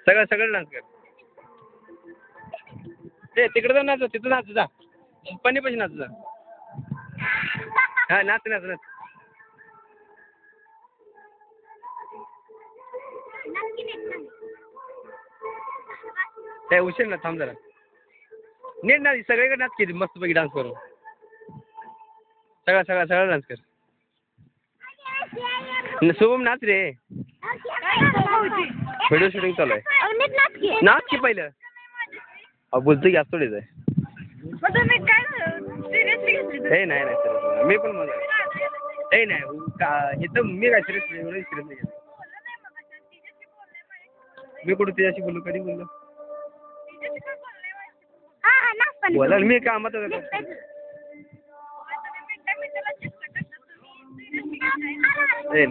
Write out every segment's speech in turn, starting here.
सगळं सगळं नाच कर. ते तिकडे जाऊन नाच, तिथं नाच जा, पणी पैसे नाच जा. हा नाच नाच नाच. काय उशीर ना, थांब जरा. नीट नाच, सगळीकडे नाच केली मस्तपैकी डान्स करून. सगळा सगळा सगळा डान्स कर. शुभम नाच रे, व्हिडिओ शूटिंग चालू आहे. नाच की पहिलं. बोलतो की आज थोडीच आहे. हे नाही नाही सर, मी पण मजा. हे नाही इथं मी काय सिरियस नाही घेत. मी कुठं त्याच्याशी बोललो, कधी बोललो बोला मी कामात. नाही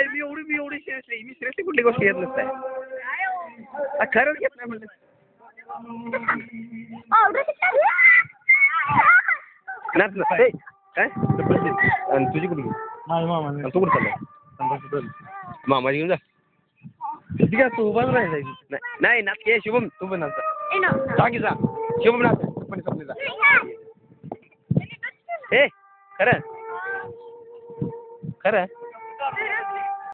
मी एवढी सिरियसली, मी सिरियसली कुठली गोष्ट घेत नसताय. खरंच घेत नाही म्हणलं. नाच ना काय आणि तुझी कुठे मामा, तू कुठं चालला? मामाजी घेऊन जा. ठीक आहे, तू उभाच राहायचा. नाही नाच के शुभम, तू पण नाच जा की जा. शुभम नाच पण समजे जा. हे खरं खरं